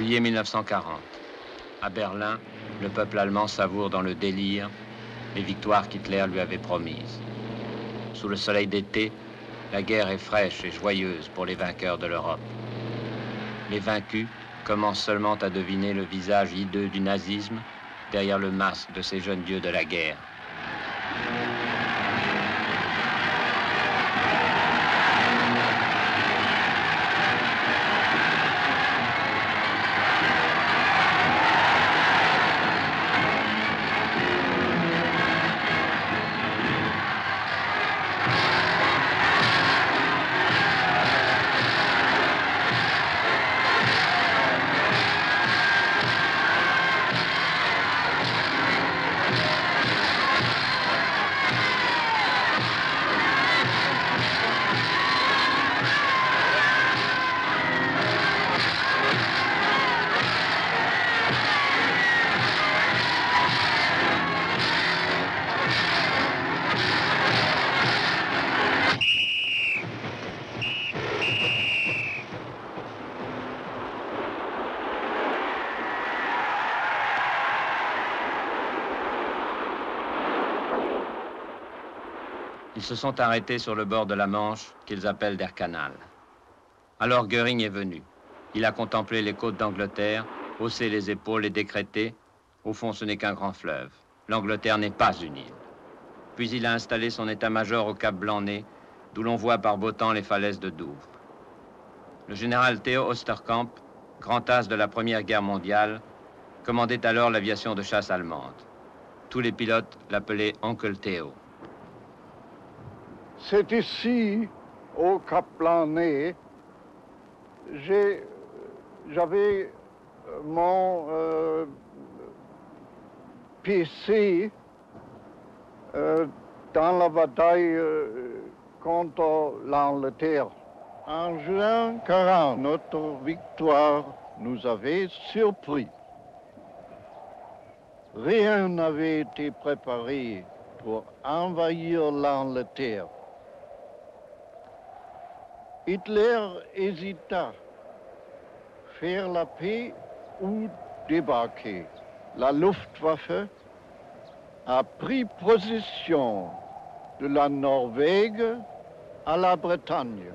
Juillet 1940. À Berlin, le peuple allemand savoure dans le délire les victoires qu'Hitler lui avait promises. Sous le soleil d'été, la guerre est fraîche et joyeuse pour les vainqueurs de l'Europe. Les vaincus commencent seulement à deviner le visage hideux du nazisme derrière le masque de ces jeunes dieux de la guerre. Ils se sont arrêtés sur le bord de la Manche, qu'ils appellent Der Kanal. Alors Göring est venu. Il a contemplé les côtes d'Angleterre, haussé les épaules et décrété « Au fond, ce n'est qu'un grand fleuve. L'Angleterre n'est pas une île. » Puis il a installé son état-major au Cap Blanc-Nez, d'où l'on voit par beau temps les falaises de Douvres. Le général Theo Osterkamp, grand as de la Première Guerre mondiale, commandait alors l'aviation de chasse allemande. Tous les pilotes l'appelaient Oncle Theo. C'est ici, au Cap Blanc-Nez, j'avais mon PC dans la bataille contre l'Angleterre. En juin 40, notre victoire nous avait surpris. Rien n'avait été préparé pour envahir l'Angleterre. Hitler hésita, faire la paix ou débarquer. La Luftwaffe a pris possession de la Norvège à la Bretagne.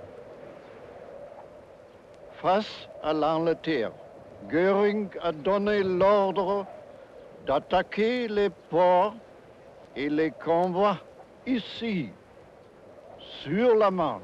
Face à l'Angleterre, Göring a donné l'ordre d'attaquer les ports et les convois ici, sur la Manche.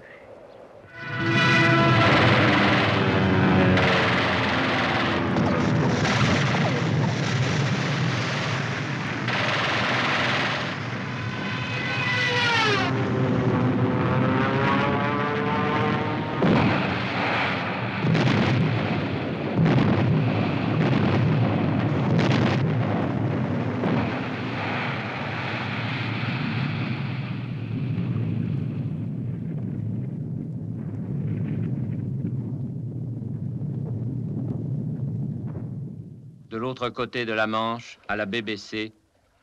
De l'autre côté de la Manche, à la BBC,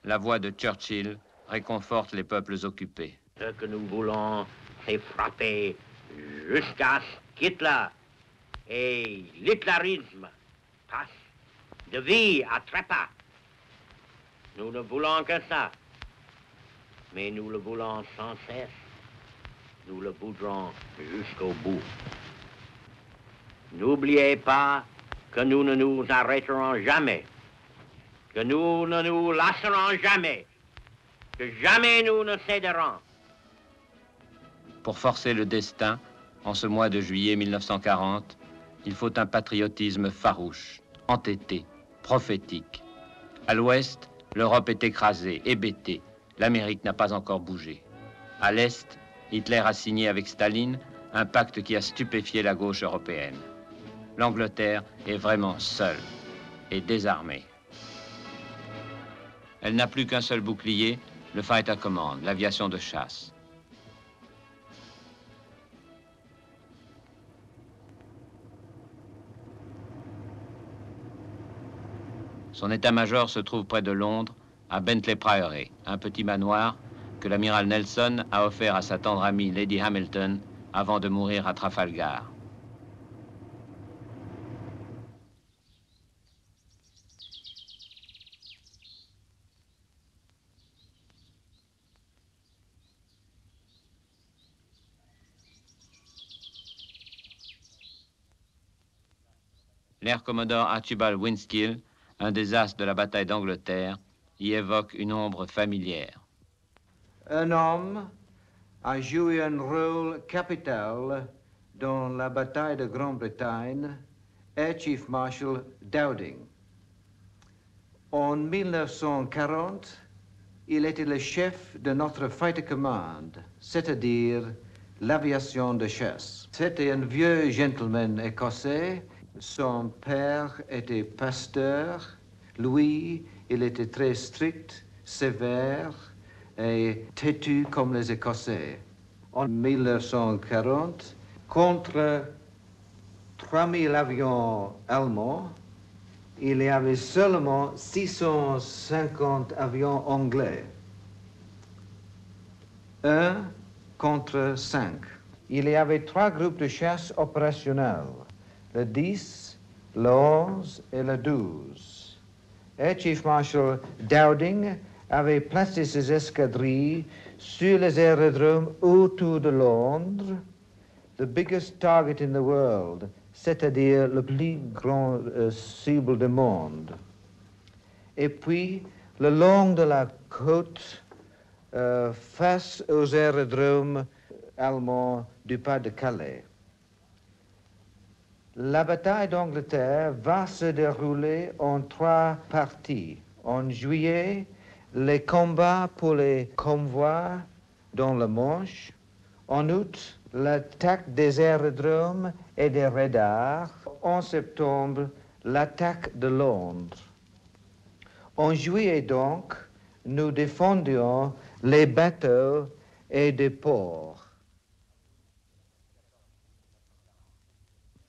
la voix de Churchill réconforte les peuples occupés. Ce que nous voulons, c'est frapper jusqu'à ce qu'Hitler et l'hitlérisme passent de vie à trépas. Nous ne voulons que ça, mais nous le voulons sans cesse. Nous le voudrons jusqu'au bout. N'oubliez pas que nous ne nous arrêterons jamais, que nous ne nous lasserons jamais, que jamais nous ne céderons. Pour forcer le destin, en ce mois de juillet 1940, il faut un patriotisme farouche, entêté, prophétique. À l'ouest, l'Europe est écrasée, hébétée. L'Amérique n'a pas encore bougé. À l'est, Hitler a signé avec Staline un pacte qui a stupéfié la gauche européenne. L'Angleterre est vraiment seule et désarmée. Elle n'a plus qu'un seul bouclier, le Fighter Command, l'aviation de chasse. Son état-major se trouve près de Londres, à Bentley Priory, un petit manoir que l'amiral Nelson a offert à sa tendre amie Lady Hamilton avant de mourir à Trafalgar. L'air commodore Archibald Winskill, un des as de la bataille d'Angleterre, y évoque une ombre familière. Un homme a joué un rôle capital dans la bataille de Grande-Bretagne, Air Chief Marshal Dowding. En 1940, il était le chef de notre Fighter Command, c'est-à-dire l'aviation de chasse. C'était un vieux gentleman écossais. Son père était pasteur. Lui, il était très strict, sévère et têtu comme les Écossais. En 1940, contre 3000 avions allemands, il y avait seulement 650 avions anglais. 1 contre 5. Il y avait 3 groupes de chasse opérationnels, le 10, le 11 et le 12. Air Chief Marshal Dowding avait placé ses escadrilles sur les aérodromes autour de Londres, the biggest target in the world, c'est-à-dire le plus grand cible du monde. Et puis, le long de la côte, face aux aérodromes allemands du pas de Calais. La bataille d'Angleterre va se dérouler en 3 parties. En juillet, les combats pour les convois dans la Manche. En août, l'attaque des aérodromes et des radars. En septembre, l'attaque de Londres. En juillet donc, nous défendions les bateaux et des ports.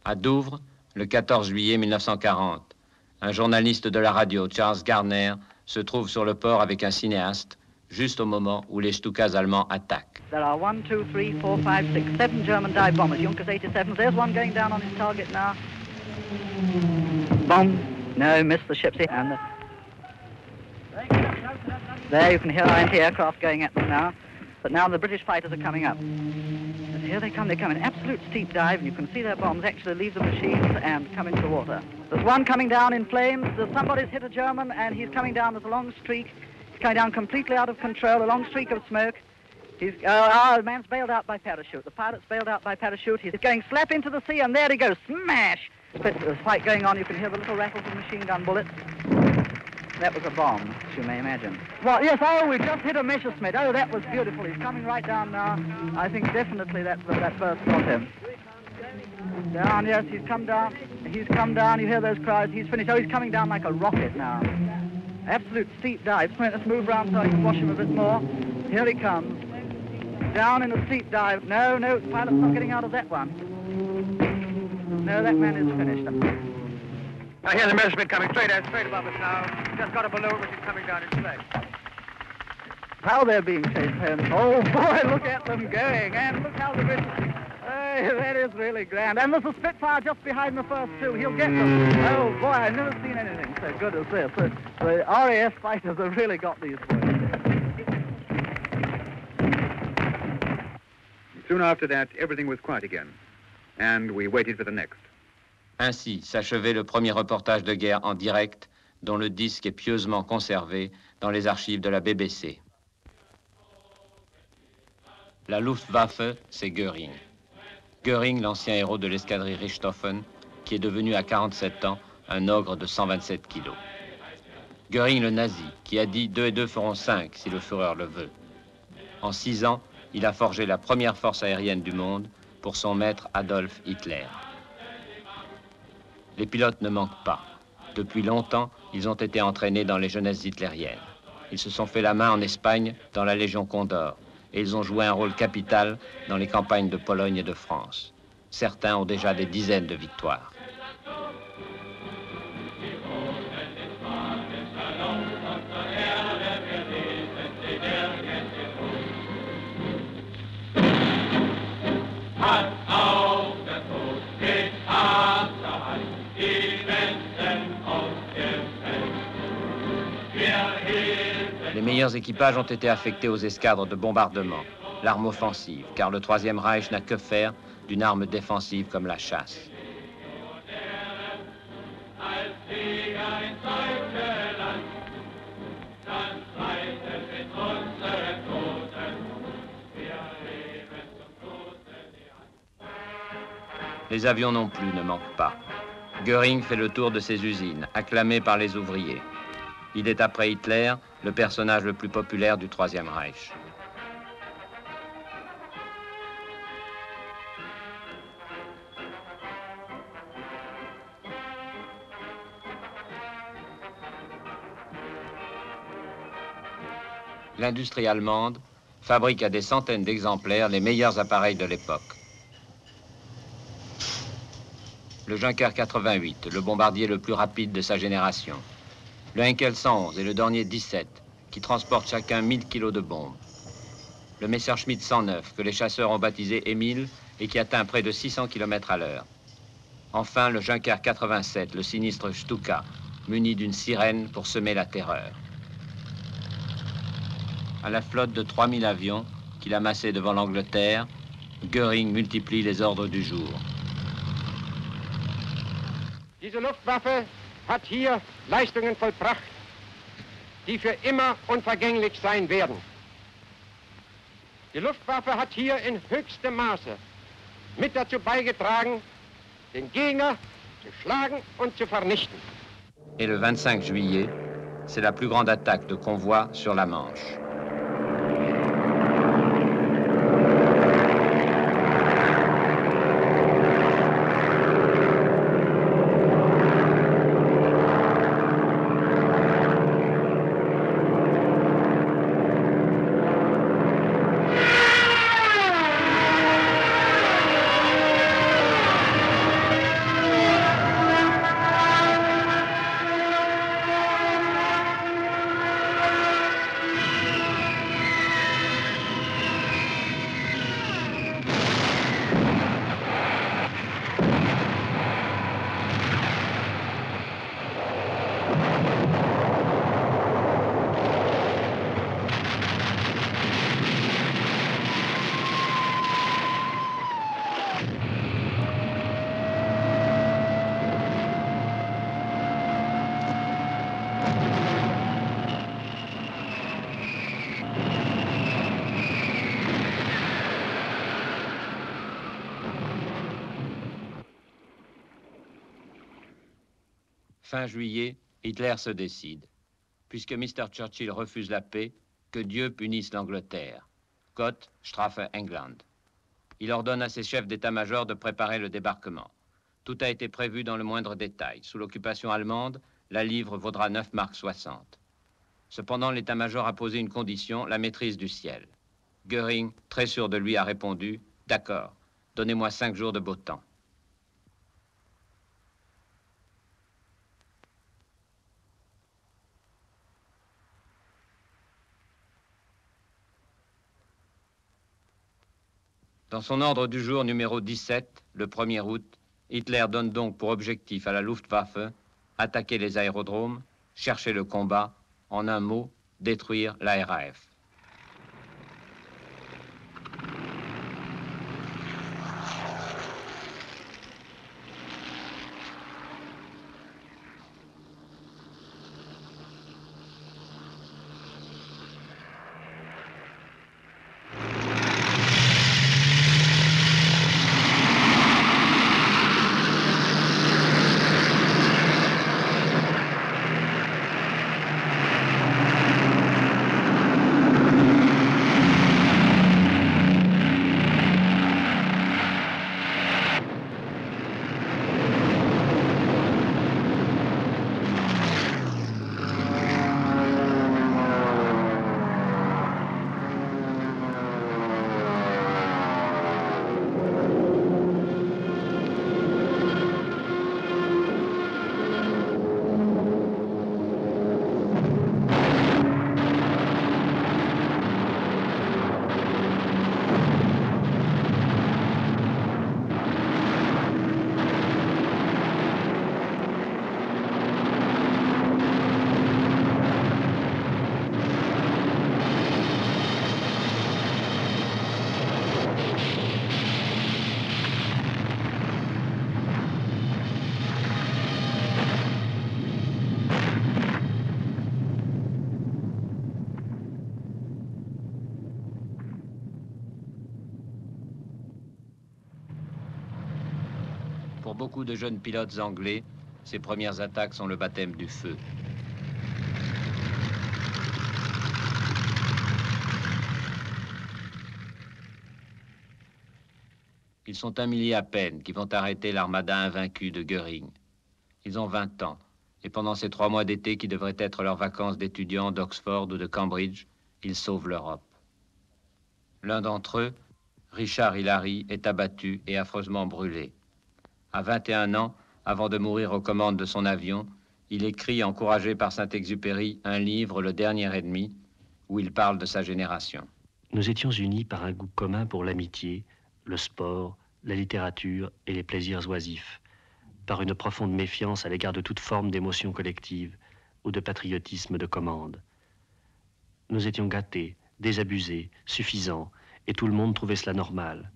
À Douvres, le 14 juillet 1940, un journaliste de la radio, Charles Gardner, se trouve sur le port avec un cinéaste, juste au moment où les Stukas allemands attaquent. There are 1, 2, 3, 4, 5, 6, 7 German dive bombers, Junkers 87. There's one going down on his target now. Bomb. No, missed the ship. And there you can hear our anti-aircraft going at them now. But now the British fighters are coming up. And here they come in absolute steep dive, and you can see their bombs actually leave the machines and come into the water. There's one coming down in flames. Somebody's hit a German, and he's coming down. There's a long streak. He's coming down completely out of control, a long streak of smoke. The man's bailed out by parachute. The pilot's bailed out by parachute. He's going slap into the sea, and there he goes, smash! There's a fight going on. You can hear the little rattles of machine gun bullets. That was a bomb, as you may imagine. Well, yes, we just hit a Messerschmitt. Oh, that was beautiful. He's coming right down now. I think definitely that burst got him. Down, yes, he's come down. He's come down. You hear those cries. He's finished. Oh, he's coming down like a rocket now. Absolute steep dive. Let's move around so I can watch him a bit more. Here he comes. Down in a steep dive. No, the pilot's not getting out of that one. No, that man is finished. I hear the Messerschmitt coming straight above us now. Just got a balloon which is coming down in space. How they're being chased home. Oh, boy, look at them going. And look how the British... Hey, that is really grand. And there's a Spitfire just behind the first two. He'll get them. Oh, boy, I've never seen anything so good as this. The RAF fighters have really got these boys. Soon after that, everything was quiet again. And we waited for the next. Ainsi s'achevait le premier reportage de guerre en direct, dont le disque est pieusement conservé dans les archives de la BBC. La Luftwaffe, c'est Göring. Göring, l'ancien héros de l'escadrille Richthofen, qui est devenu à 47 ans un ogre de 127 kilos. Göring le nazi, qui a dit 2 et 2 feront 5 si le Führer le veut. En 6 ans, il a forgé la première force aérienne du monde pour son maître Adolf Hitler. Les pilotes ne manquent pas. Depuis longtemps, ils ont été entraînés dans les jeunesses hitlériennes. Ils se sont fait la main en Espagne dans la Légion Condor et ils ont joué un rôle capital dans les campagnes de Pologne et de France. Certains ont déjà des dizaines de victoires. Les meilleurs équipages ont été affectés aux escadres de bombardement, l'arme offensive, car le Troisième Reich n'a que faire d'une arme défensive comme la chasse. Les avions non plus ne manquent pas. Göring fait le tour de ses usines, acclamé par les ouvriers. Il est après Hitler le personnage le plus populaire du Troisième Reich. L'industrie allemande fabrique à des centaines d'exemplaires les meilleurs appareils de l'époque. Le Junker 88, le bombardier le plus rapide de sa génération. Le Henkel 111 et le Dornier 17, qui transportent chacun 1000 kilos de bombes. Le Messerschmitt 109, que les chasseurs ont baptisé Émile et qui atteint près de 600 km à l'heure. Enfin, le Junker 87, le sinistre Stuka, muni d'une sirène pour semer la terreur. À la flotte de 3000 avions qu'il amassait devant l'Angleterre, Göring multiplie les ordres du jour. Diese Luftwaffe hat hier Leistungen vollbracht, die für immer unvergänglich sein werden. Die Luftwaffe hat hier in höchstem Maße mit dazu beigetragen, den Gegner zu schlagen und zu vernichten. Et le 25 juillet, c'est la plus grande attaque de convoi sur la Manche. Fin juillet, Hitler se décide. Puisque Mr. Churchill refuse la paix, que Dieu punisse l'Angleterre. Gott strafe England. Il ordonne à ses chefs d'état-major de préparer le débarquement. Tout a été prévu dans le moindre détail. Sous l'occupation allemande, la livre vaudra 9 marks 60. Cependant, l'état-major a posé une condition, la maîtrise du ciel. Göring, très sûr de lui, a répondu « D'accord, donnez-moi 5 jours de beau temps ». Dans son ordre du jour numéro 17, le 1er août, Hitler donne donc pour objectif à la Luftwaffe attaquer les aérodromes, chercher le combat, en un mot, détruire la RAF. Pour beaucoup de jeunes pilotes anglais, ces premières attaques sont le baptême du feu. Ils sont 1 millier à peine qui vont arrêter l'armada invaincue de Göring. Ils ont 20 ans, et pendant ces 3 mois d'été qui devraient être leurs vacances d'étudiants d'Oxford ou de Cambridge, ils sauvent l'Europe. L'un d'entre eux, Richard Hillary, est abattu et affreusement brûlé. À 21 ans, avant de mourir aux commandes de son avion, il écrit, encouragé par Saint-Exupéry, un livre, Le Dernier Ennemi, où il parle de sa génération. Nous étions unis par un goût commun pour l'amitié, le sport, la littérature et les plaisirs oisifs, par une profonde méfiance à l'égard de toute forme d'émotion collective ou de patriotisme de commande. Nous étions gâtés, désabusés, suffisants, et tout le monde trouvait cela normal.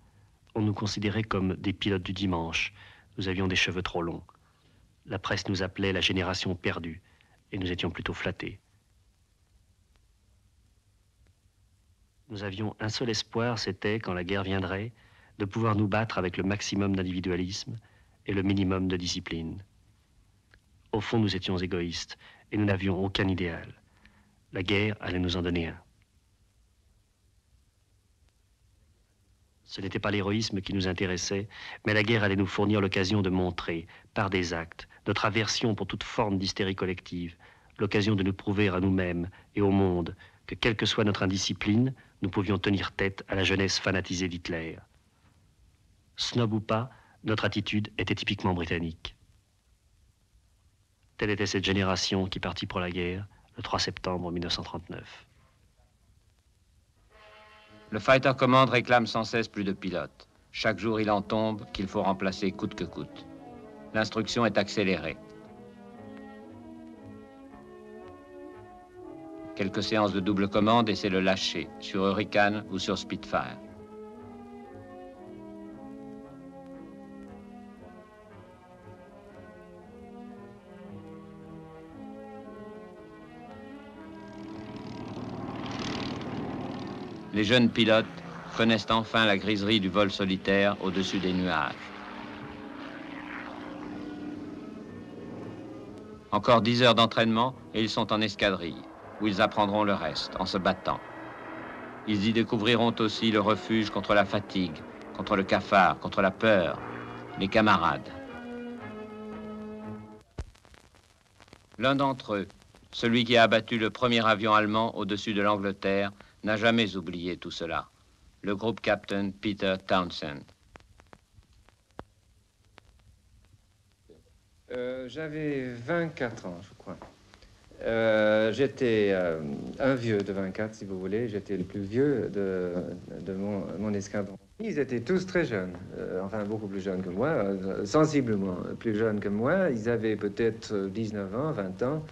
On nous considérait comme des pilotes du dimanche. Nous avions des cheveux trop longs. La presse nous appelait la génération perdue, et nous étions plutôt flattés. Nous avions un seul espoir, c'était, quand la guerre viendrait, de pouvoir nous battre avec le maximum d'individualisme et le minimum de discipline. Au fond, nous étions égoïstes, et nous n'avions aucun idéal. La guerre allait nous en donner un. Ce n'était pas l'héroïsme qui nous intéressait, mais la guerre allait nous fournir l'occasion de montrer, par des actes, notre aversion pour toute forme d'hystérie collective, l'occasion de nous prouver à nous-mêmes et au monde que, quelle que soit notre indiscipline, nous pouvions tenir tête à la jeunesse fanatisée d'Hitler. Snob ou pas, notre attitude était typiquement britannique. Telle était cette génération qui partit pour la guerre le 3 septembre 1939. Le Fighter Command réclame sans cesse plus de pilotes. Chaque jour, il en tombe qu'il faut remplacer coûte que coûte. L'instruction est accélérée. Quelques séances de double commande et c'est le lâcher, sur Hurricane ou sur Spitfire. Les jeunes pilotes connaissent enfin la griserie du vol solitaire au-dessus des nuages. Encore 10 heures d'entraînement et ils sont en escadrille, où ils apprendront le reste, en se battant. Ils y découvriront aussi le refuge contre la fatigue, contre le cafard, contre la peur, les camarades. L'un d'entre eux, celui qui a abattu le premier avion allemand au-dessus de l'Angleterre, n'a jamais oublié tout cela. Le groupe Captain Peter Townsend. J'avais 24 ans, je crois. J'étais un vieux de 24, si vous voulez. J'étais le plus vieux de mon escadron. Ils étaient tous très jeunes, enfin beaucoup plus jeunes que moi, sensiblement plus jeunes que moi. Ils avaient peut-être 19 ans, 20 ans.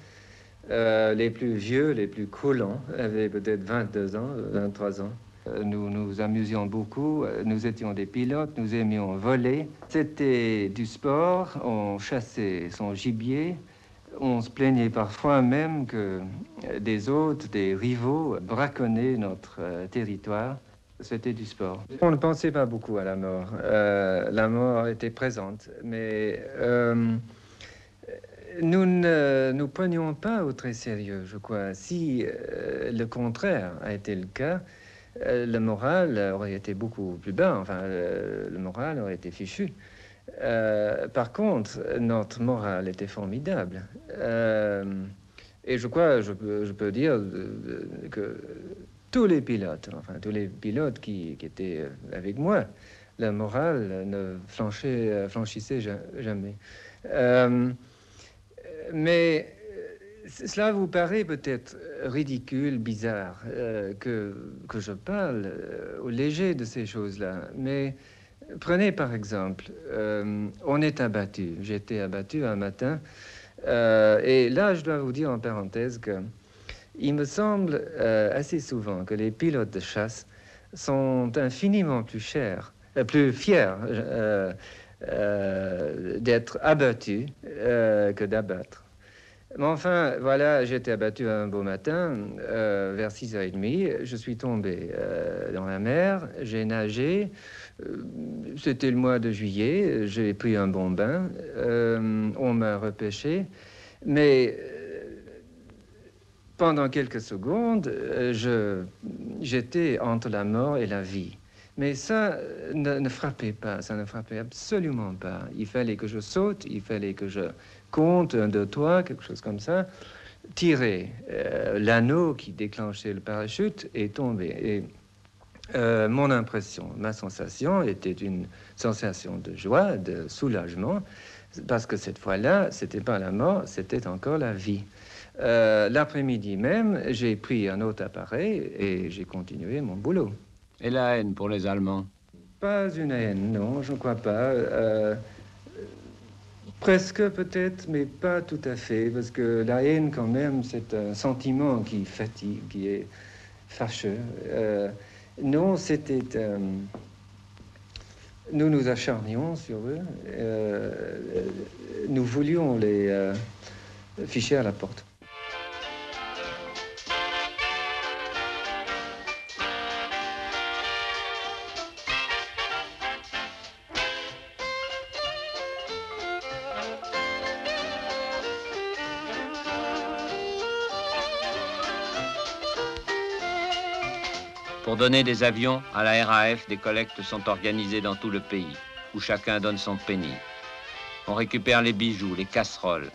Les plus vieux, les plus coulants, avaient peut-être 22 ans, 23 ans. Nous nous amusions beaucoup, nous étions des pilotes, nous aimions voler. C'était du sport, on chassait son gibier. On se plaignait parfois même que des hôtes, des rivaux, braconnaient notre territoire. C'était du sport. On ne pensait pas beaucoup à la mort. La mort était présente, mais nous ne nous prenions pas au très sérieux, je crois. Si le contraire a été le cas, le moral aurait été beaucoup plus bas. Enfin, le moral aurait été fichu. Par contre, notre morale était formidable. Et je crois, je peux dire que tous les pilotes, enfin tous les pilotes qui étaient avec moi, la morale ne franchissait jamais. Mais cela vous paraît peut-être ridicule, bizarre, que je parle au léger de ces choses-là. Mais prenez par exemple, on est abattu. J'étais abattu un matin. Et là, je dois vous dire en parenthèse que il me semble assez souvent que les pilotes de chasse sont infiniment plus fiers d'être abattus que d'abattre. Mais enfin, voilà, j'étais abattu un beau matin, vers 6h30. Je suis tombé dans la mer, j'ai nagé. C'était le mois de juillet, j'ai pris un bon bain. On m'a repêché. Mais pendant quelques secondes, j'étais entre la mort et la vie. Mais ça ne frappait pas, ça ne frappait absolument pas. Il fallait que je saute, il fallait que je compte 1, 2, 3, quelque chose comme ça, tirer. L'anneau qui déclenchait le parachute est tombé. Et mon impression, ma sensation était une sensation de joie, de soulagement, parce que cette fois-là, c'était pas la mort, c'était encore la vie. L'après-midi même, j'ai pris un autre appareil et j'ai continué mon boulot. Et la haine pour les Allemands? Pas une haine, non, je ne crois pas. Presque peut-être, mais pas tout à fait, parce que la haine, quand même, c'est un sentiment qui fatigue, qui est fâcheux. Non, c'était... nous nous acharnions sur eux. Nous voulions les ficher à la porte. Pour donner des avions à la RAF, des collectes sont organisées dans tout le pays, où chacun donne son penny. On récupère les bijoux, les casseroles.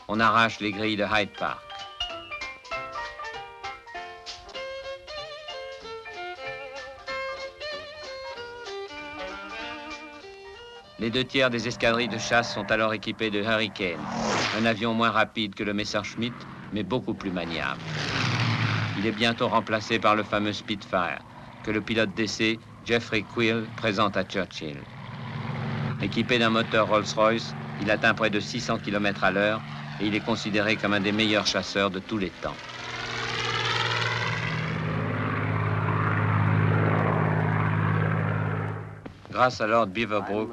On arrache les grilles de Hyde Park. Les 2/3 des escadrilles de chasse sont alors équipées de Hurricane, un avion moins rapide que le Messerschmitt, mais beaucoup plus maniable. Il est bientôt remplacé par le fameux Spitfire, que le pilote d'essai Jeffrey Quill présente à Churchill. Équipé d'un moteur Rolls-Royce, il atteint près de 600 km à l'heure et il est considéré comme un des meilleurs chasseurs de tous les temps. Grâce à Lord Beaverbrook,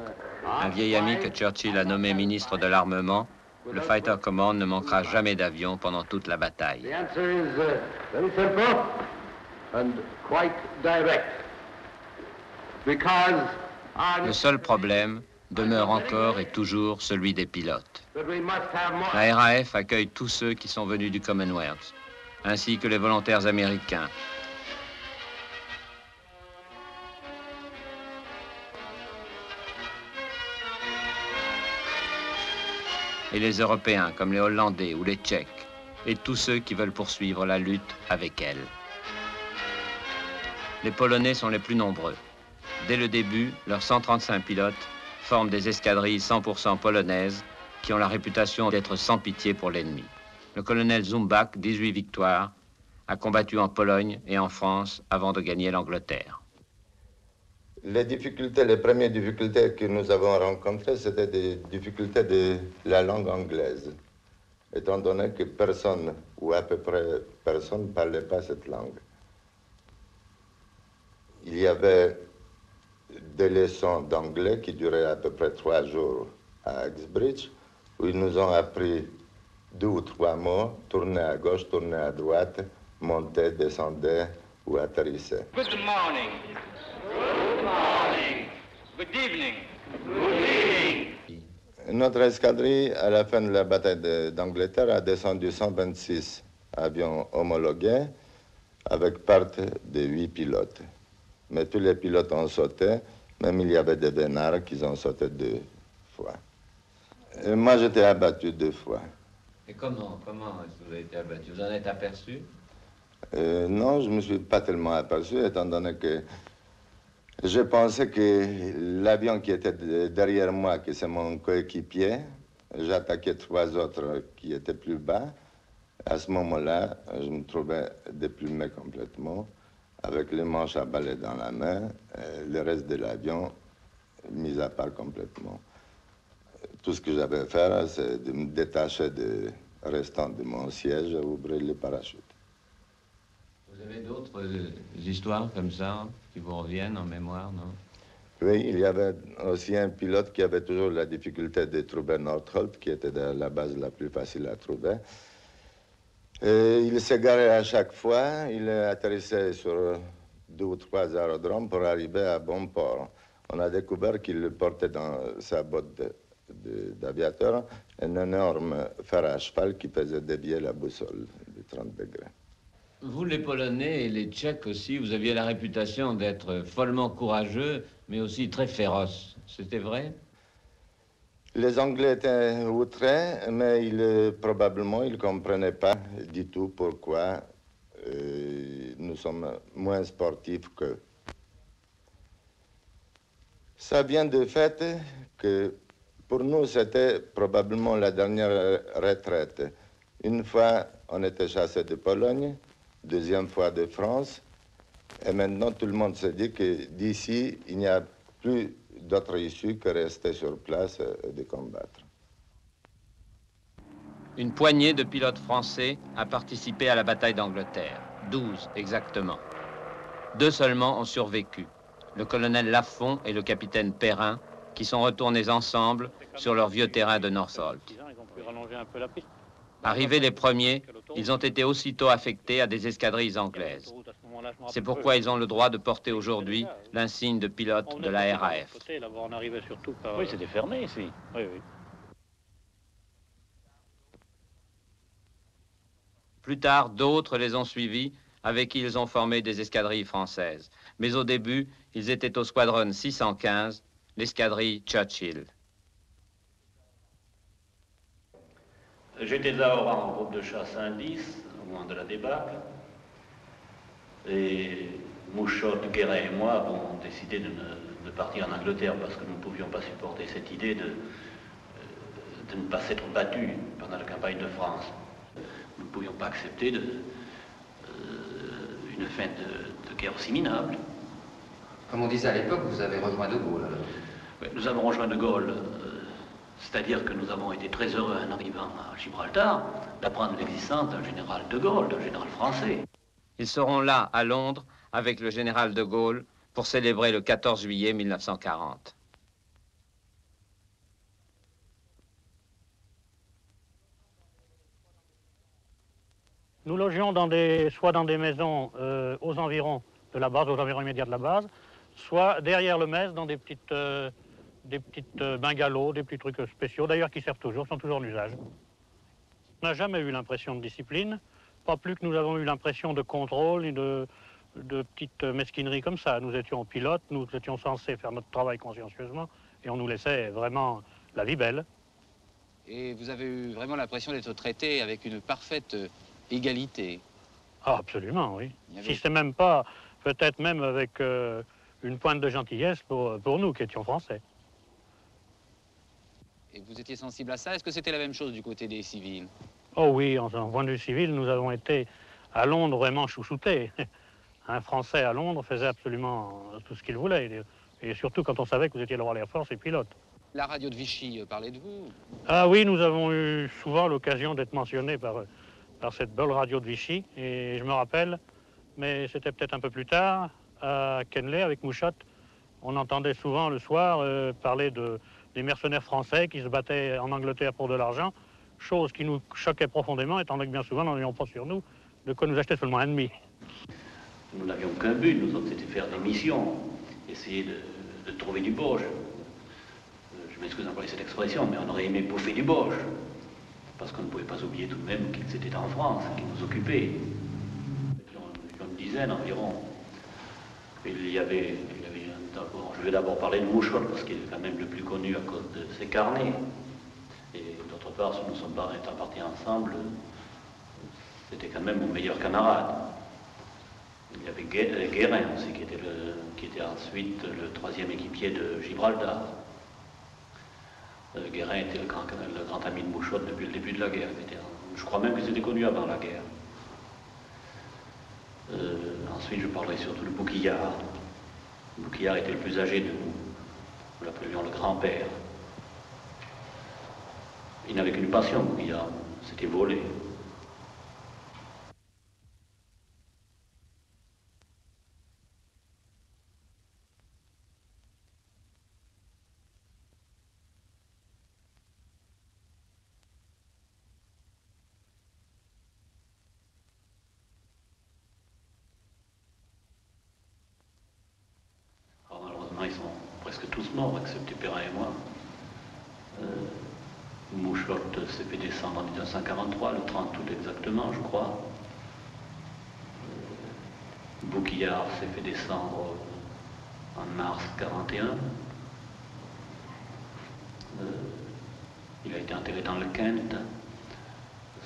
un vieil ami que Churchill a nommé ministre de l'armement, le Fighter Command ne manquera jamais d'avions pendant toute la bataille. The answer is very simple and quite direct. Because Le seul problème demeure encore et toujours celui des pilotes. La RAF accueille tous ceux qui sont venus du Commonwealth, ainsi que les volontaires américains. Et les Européens, comme les Hollandais ou les Tchèques, et tous ceux qui veulent poursuivre la lutte avec elle. Les Polonais sont les plus nombreux. Dès le début, leurs 135 pilotes forment des escadrilles 100% polonaises qui ont la réputation d'être sans pitié pour l'ennemi. Le colonel Zumbach, 18 victoires, a combattu en Pologne et en France avant de gagner l'Angleterre. Les premières difficultés que nous avons rencontrées, c'était des difficultés de la langue anglaise, étant donné que personne, ou à peu près personne, ne parlait pas cette langue. Il y avait des leçons d'anglais qui duraient à peu près 3 jours à Exbridge, où ils nous ont appris 2 ou 3 mots, tourner à gauche, tourner à droite, monter, descendre ou atterrisser. Good morning. Good morning. Good evening. Good evening. Notre escadrille, à la fin de la bataille d'Angleterre, a descendu 126 avions homologués avec part de 8 pilotes. Mais tous les pilotes ont sauté, même il y avait des vénards qui ont sauté 2 fois. Et moi, j'étais abattu 2 fois. Et comment est-ce que vous avez été abattu? Vous en êtes aperçu? Non, je ne me suis pas tellement aperçu, étant donné que je pensais que l'avion qui était derrière moi, que c'est mon coéquipier, j'attaquais 3 autres qui étaient plus bas. À ce moment-là, je me trouvais déplumé complètement, avec les manches à balai dans la main, le reste de l'avion mis à part complètement. Tout ce que j'avais à faire, c'est de me détacher des restants de mon siège et ouvrir le parachute. Vous avez d'autres histoires comme ça qui vous reviennent en mémoire, non? Oui, il y avait aussi un pilote qui avait toujours la difficulté de trouver Nordholt, qui était la base la plus facile à trouver. Et il s'égarait à chaque fois, il atterrissait sur 2 ou 3 aérodromes pour arriver à bon port. On a découvert qu'il portait dans sa botte d'aviateur un énorme fer à cheval qui faisait dévier la boussole de 30 degrés. Vous, les Polonais et les Tchèques aussi, vous aviez la réputation d'être follement courageux, mais aussi très féroces. C'était vrai? Les Anglais étaient outrés, mais probablement ils ne comprenaient pas du tout pourquoi nous sommes moins sportifs qu'eux. Ça vient du fait que pour nous, c'était probablement la dernière retraite. Une fois, on était chassé de Pologne, deuxième fois de France, et maintenant tout le monde se dit que d'ici, il n'y a plus d'autre issue que rester sur place et de combattre. Une poignée de pilotes français a participé à la bataille d'Angleterre, 12 exactement. 2 seulement ont survécu, le colonel Lafont et le capitaine Perrin, qui sont retournés ensemble sur leur vieux terrain de Northolt. Arrivés les premiers, ils ont été aussitôt affectés à des escadrilles anglaises. C'est pourquoi ils ont le droit de porter aujourd'hui l'insigne de pilote de la RAF. Oui, c'était fermé ici. Oui, oui. Plus tard, d'autres les ont suivis, avec qui ils ont formé des escadrilles françaises. Mais au début, ils étaient au squadron 615, l'escadrille Churchill. J'étais d'abord en groupe de chasse indice, au moment de la débâcle. Et Mouchotte, Guérin et moi avons décidé de partir en Angleterre parce que nous ne pouvions pas supporter cette idée de ne pas s'être battus pendant la campagne de France. Nous ne pouvions pas accepter une fin de guerre aussi minable. Comme on disait à l'époque, vous avez rejoint De Gaulle alors? Oui, nous avons rejoint De Gaulle. C'est-à-dire que nous avons été très heureux en arrivant à Gibraltar d'apprendre l'existence d'un général de Gaulle, d'un général français. Ils seront là, à Londres, avec le général de Gaulle, pour célébrer le 14 juillet 1940. Nous logions soit dans des maisons aux environs de la base, aux environs immédiats de la base, soit derrière le mess dans des petites bungalows, des petits trucs spéciaux, d'ailleurs qui servent toujours, sont toujours en usage. On n'a jamais eu l'impression de discipline, pas plus que nous avons eu l'impression de contrôle et de petites mesquineries comme ça. Nous étions pilotes, nous étions censés faire notre travail consciencieusement et on nous laissait vraiment la vie belle. Et vous avez eu vraiment l'impression d'être traité avec une parfaite égalité? Ah, absolument, oui. Si c'est même pas, peut-être même avec une pointe de gentillesse pour nous qui étions français. Et vous étiez sensible à ça? Est-ce que c'était la même chose du côté des civils? Oh oui, en point de vue civil, nous avons été à Londres vraiment chouchoutés. Un Français à Londres faisait absolument tout ce qu'il voulait. Et surtout quand on savait que vous étiez le roi de l'Air Force et pilote. La radio de Vichy parlait de vous? Ah oui, nous avons eu souvent l'occasion d'être mentionnés par cette belle radio de Vichy. Et je me rappelle, mais c'était peut-être un peu plus tard, à Kenley avec Mouchotte, on entendait souvent le soir parler des mercenaires français qui se battaient en Angleterre pour de l'argent, chose qui nous choquait profondément, étant donné que bien souvent, nous n'avions pas sur nous de quoi nous acheter seulement un demi. Nous n'avions qu'un but, nous autres, c'était faire des missions, essayer de trouver du boche. Je m'excuse d'employer cette expression, mais on aurait aimé bouffer du boche, parce qu'on ne pouvait pas oublier tout de même qu'ils étaient en France, qu'ils nous occupaient. Une dizaine environ. Il y avait je vais d'abord parler de Mouchotte, parce qu'il est quand même le plus connu à cause de ses carnets. Et d'autre part, si nous sommes étant partis ensemble, c'était quand même mon meilleur camarade. Il y avait Guérin aussi, qui était ensuite le 3e équipier de Gibraltar. Guérin était le grand ami de Mouchotte depuis le début de la guerre. Je crois même qu'ils étaient connus avant la guerre. Ensuite, je parlerai surtout de Bouquillard. Bouquillard était le plus âgé de nous. Nous l'appelions le grand-père. Il n'avait qu'une passion, Bouquillard, c'était voler. morts, excepté Perrin et moi. Mouchotte s'est fait descendre en 1943, le 30 août exactement, je crois. Bouquillard s'est fait descendre en mars 41. Il a été enterré dans le Kent.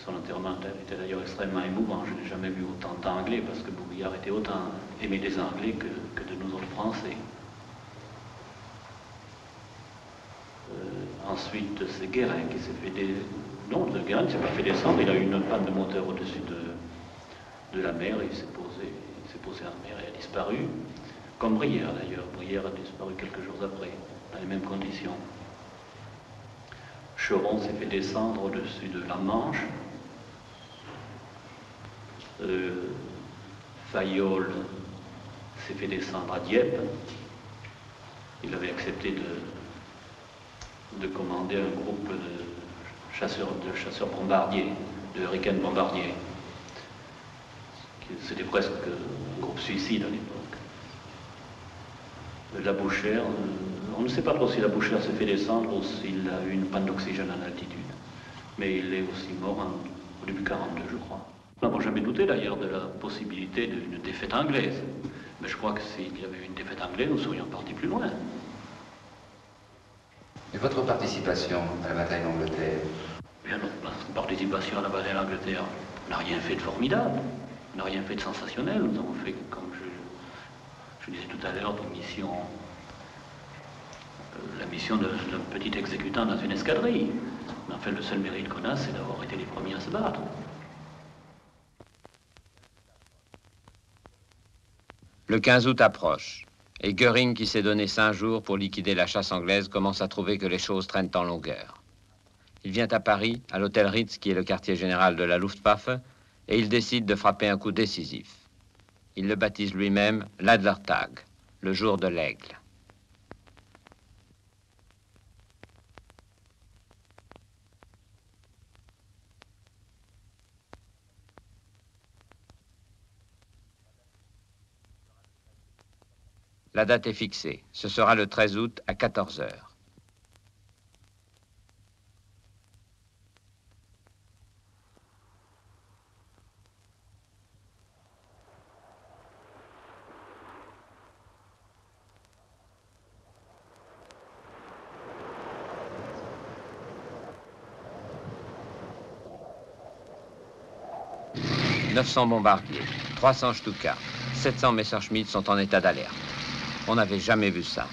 Son enterrement était d'ailleurs extrêmement émouvant. Je n'ai jamais vu autant d'Anglais parce que Bouquillard était autant aimé des Anglais que de nous autres Français. Ensuite, c'est Guérin qui s'est fait Non, Guérin ne s'est pas fait descendre. Il a eu une panne de moteur au-dessus de la mer. Il s'est posé en mer et a disparu. Comme Brière d'ailleurs. Brière a disparu quelques jours après, dans les mêmes conditions. Cheron s'est fait descendre au-dessus de la Manche. Fayolle s'est fait descendre à Dieppe. Il avait accepté de commander un groupe de chasseurs bombardiers, de Hurricane bombardiers. C'était presque un groupe suicide à l'époque. Labouchere, on ne sait pas trop si Labouchere s'est fait descendre ou s'il a eu une panne d'oxygène en altitude. Mais il est aussi mort au début 42, je crois. Nous n'avons jamais douté d'ailleurs de la possibilité d'une défaite anglaise. Mais je crois que s'il y avait eu une défaite anglaise, nous serions partis plus loin. Et votre participation à la bataille d'Angleterre? Bien, notre participation à la bataille d'Angleterre n'a rien fait de formidable, n'a rien fait de sensationnel. Nous avons fait, comme je disais tout à l'heure, la mission d'un petit exécutant dans une escadrille. Mais en fait, le seul mérite qu'on a, c'est d'avoir été les premiers à se battre. Le 15 août approche, et Göring, qui s'est donné 5 jours pour liquider la chasse anglaise, commence à trouver que les choses traînent en longueur. Il vient à Paris, à l'hôtel Ritz, qui est le quartier général de la Luftwaffe, et il décide de frapper un coup décisif. Il le baptise lui-même l'Adlertag, le jour de l'aigle. La date est fixée. Ce sera le 13 août à 14 heures. « 900 bombardiers, 300 Stuka, 700 Messerschmitt sont en état d'alerte. On n'avait jamais vu ça.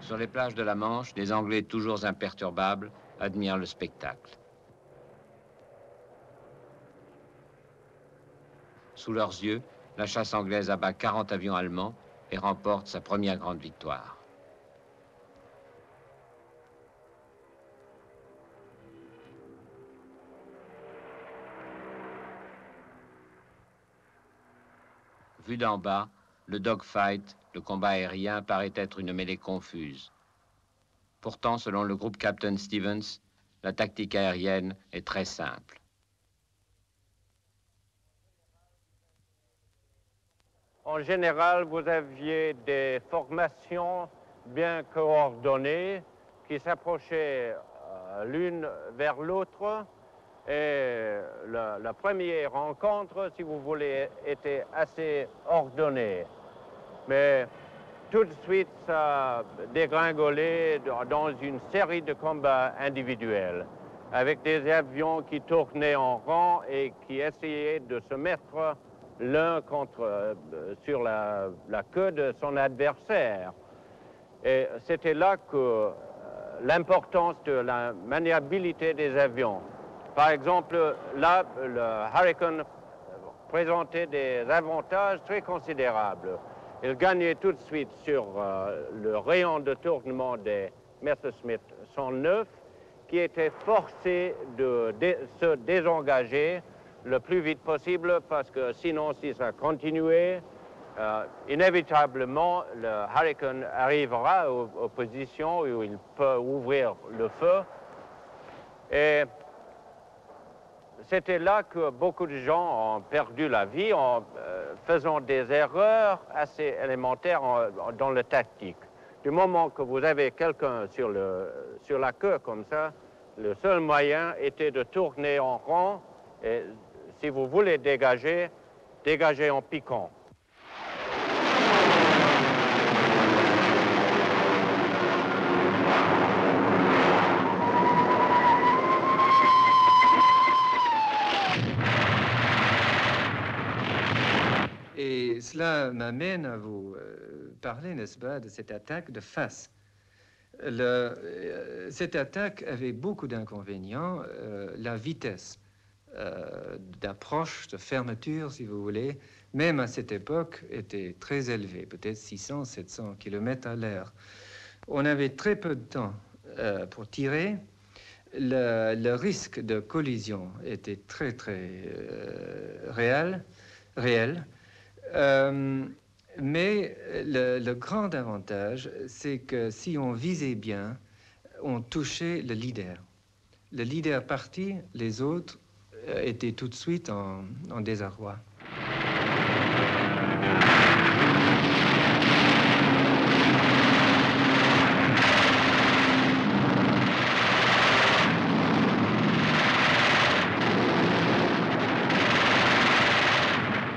Sur les plages de la Manche, les Anglais toujours imperturbables admirent le spectacle. Sous leurs yeux, la chasse anglaise abat 40 avions allemands et remporte sa première grande victoire. Vu d'en bas, le dogfight, le combat aérien, paraît être une mêlée confuse. Pourtant, selon le groupe Captain Stevens, la tactique aérienne est très simple. En général, vous aviez des formations bien coordonnées qui s'approchaient l'une vers l'autre. Et la première rencontre, si vous voulez, était assez ordonnée. Mais tout de suite, ça a dégringolé dans une série de combats individuels, avec des avions qui tournaient en rang et qui essayaient de se mettre l'un sur la queue de son adversaire. Et c'était là que l'importance de la maniabilité des avions. Par exemple, là, le Hurricane présentait des avantages très considérables. Il gagnait tout de suite sur le rayon de tournement des Messerschmitt 109, qui était forcé de se désengager le plus vite possible, parce que sinon, si ça continuait, inévitablement, le Hurricane arrivera aux positions où il peut ouvrir le feu. Et c'était là que beaucoup de gens ont perdu la vie en faisant des erreurs assez élémentaires dans le tactique. Du moment que vous avez quelqu'un sur la queue comme ça, le seul moyen était de tourner en rond et si vous voulez dégager, dégagez en piquant. Et cela m'amène à vous parler, n'est-ce pas, de cette attaque de face. Cette attaque avait beaucoup d'inconvénients. La vitesse d'approche, de fermeture, si vous voulez, même à cette époque, était très élevée, peut-être 600, 700 km à l'heure. On avait très peu de temps pour tirer. Le risque de collision était très, très réel. Mais le grand avantage, c'est que si on visait bien, on touchait le leader. Le leader parti, les autres étaient tout de suite en désarroi.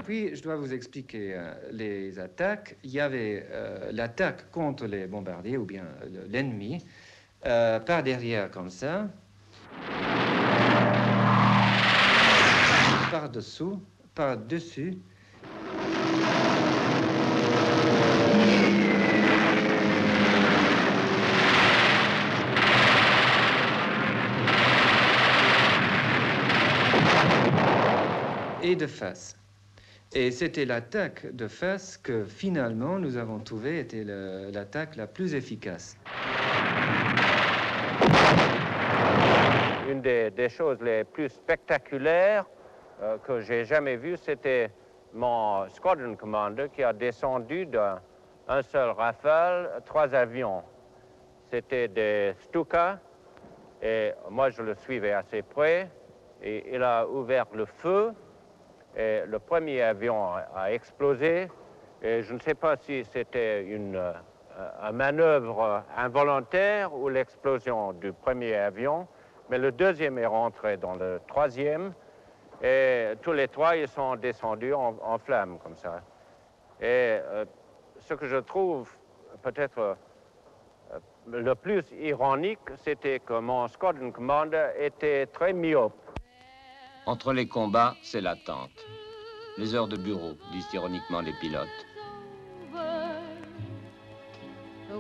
Puis, je dois vous expliquer les attaques. Il y avait l'attaque contre les bombardiers, ou bien l'ennemi, par derrière comme ça, par-dessous, par-dessus. Et de face. Et c'était l'attaque de face que finalement nous avons trouvé était l'attaque la plus efficace. Une des choses les plus spectaculaires que j'ai jamais vues, c'était mon squadron commander qui a descendu d'un seul Rafale 3 avions. C'était des Stuka et moi je le suivais assez près et il a ouvert le feu. Et le premier avion a explosé et je ne sais pas si c'était une manœuvre involontaire ou l'explosion du premier avion, mais le deuxième est rentré dans le troisième et tous les trois ils sont descendus en flammes comme ça. Et ce que je trouve peut-être le plus ironique, c'était que mon squadron commander était très myope. Entre les combats, c'est l'attente. Les heures de bureau, disent ironiquement les pilotes. The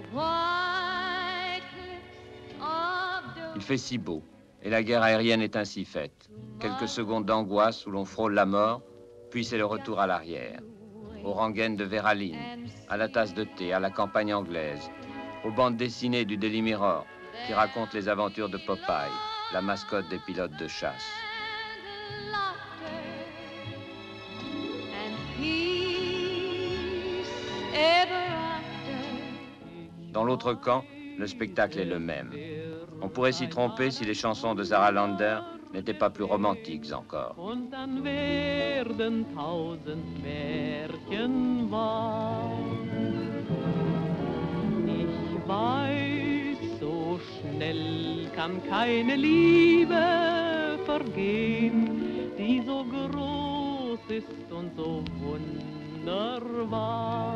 Il fait si beau, et la guerre aérienne est ainsi faite. Quelques secondes d'angoisse où l'on frôle la mort, puis c'est le retour à l'arrière. Aux rengaines de Véraline, à la tasse de thé, à la campagne anglaise, aux bandes dessinées du Daily Mirror qui racontent les aventures de Popeye, la mascotte des pilotes de chasse. Dans l'autre camp, le spectacle est le même. On pourrait s'y tromper si les chansons de Sarah Lander n'étaient pas plus romantiques encore. Ich weiß, so schnell kann keine Liebe vergehen, die so groß ist und so wunderbar.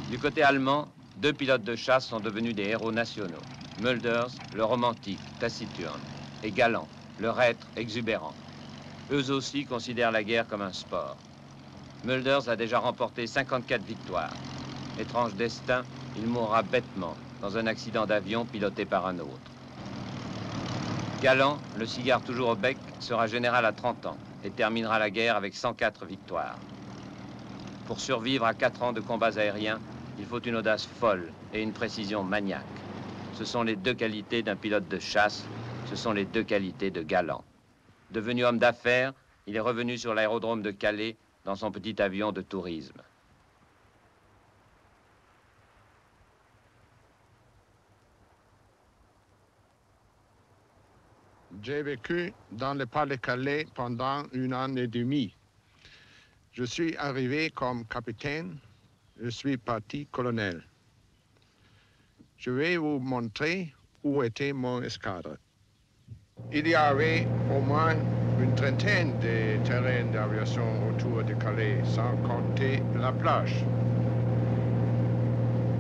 Du côté allemand, 2 pilotes de chasse sont devenus des héros nationaux. Mulders, le romantique, taciturne, et Galant, le reître, exubérant. Eux aussi considèrent la guerre comme un sport. Mulders a déjà remporté 54 victoires. Étrange destin, il mourra bêtement dans un accident d'avion piloté par un autre. Galant, le cigare toujours au bec, sera général à 30 ans et terminera la guerre avec 104 victoires. Pour survivre à 4 ans de combats aériens, il faut une audace folle et une précision maniaque. Ce sont les 2 qualités d'un pilote de chasse, ce sont les 2 qualités de Galant. Devenu homme d'affaires, il est revenu sur l'aérodrome de Calais dans son petit avion de tourisme. J'ai vécu dans le Pas-de-Calais pendant 1 an et demi. Je suis arrivé comme capitaine, je suis parti colonel. Je vais vous montrer où était mon escadre. Il y avait au moins une trentaine de terrains d'aviation autour de Calais, sans compter la plage.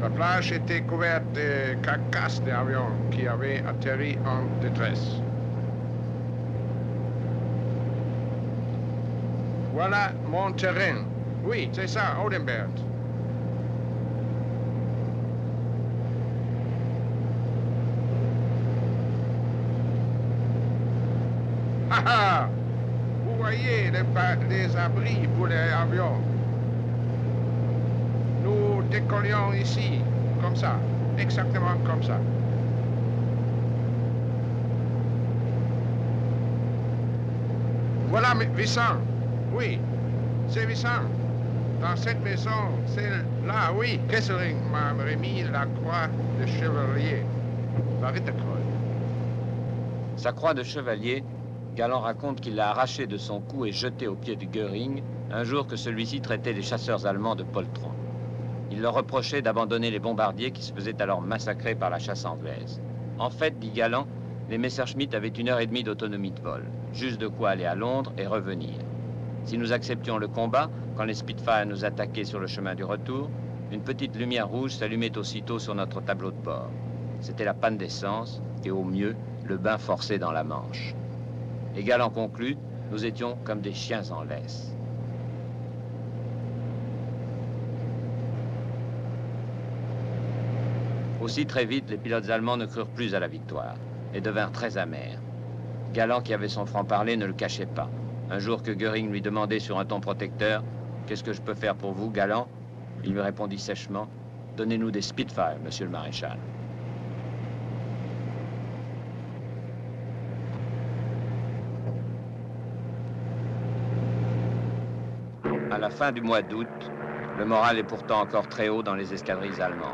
La plage était couverte de carcasses d'avions qui avaient atterri en détresse. Voilà mon terrain. Oui, c'est ça, Odenberg. Ah ah! Vous voyez les abris pour les avions. Nous décollions ici, comme ça, exactement comme ça. Voilà Vincent. Oui, c'est Vincent. Dans cette maison, c'est là, oui. Kesselring m'a remis la croix de chevalier, la Ritterkreuz. Sa croix de chevalier, Galant raconte qu'il l'a arrachée de son cou et jetée aux pieds de Göring un jour que celui-ci traitait les chasseurs allemands de poltrons. Il leur reprochait d'abandonner les bombardiers qui se faisaient alors massacrer par la chasse anglaise. En fait, dit Galant, les Messerschmitt avaient 1h30 d'autonomie de vol, juste de quoi aller à Londres et revenir. Si nous acceptions le combat, quand les Spitfire nous attaquaient sur le chemin du retour, une petite lumière rouge s'allumait aussitôt sur notre tableau de bord. C'était la panne d'essence et au mieux, le bain forcé dans la Manche. Et Galant conclut, nous étions comme des chiens en laisse. Aussi très vite, les pilotes allemands ne crurent plus à la victoire et devinrent très amers. Galant, qui avait son franc-parler, ne le cachait pas. Un jour que Göring lui demandait sur un ton protecteur « Qu'est-ce que je peux faire pour vous, Galant ?» Il lui répondit sèchement « Donnez-nous des Spitfire, monsieur le maréchal. » À la fin du mois d'août, le moral est pourtant encore très haut dans les escadrilles allemandes.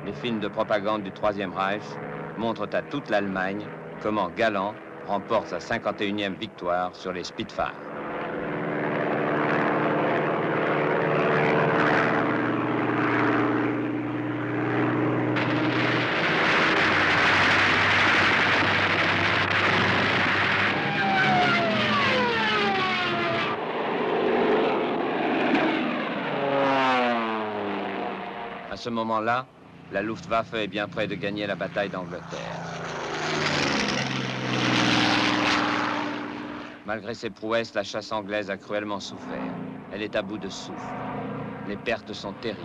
Les films de propagande du Troisième Reich montrent à toute l'Allemagne comment Galant remporte sa 51e victoire sur les Spitfire. À ce moment-là, la Luftwaffe est bien près de gagner la bataille d'Angleterre. Malgré ses prouesses, la chasse anglaise a cruellement souffert. Elle est à bout de souffle. Les pertes sont terribles.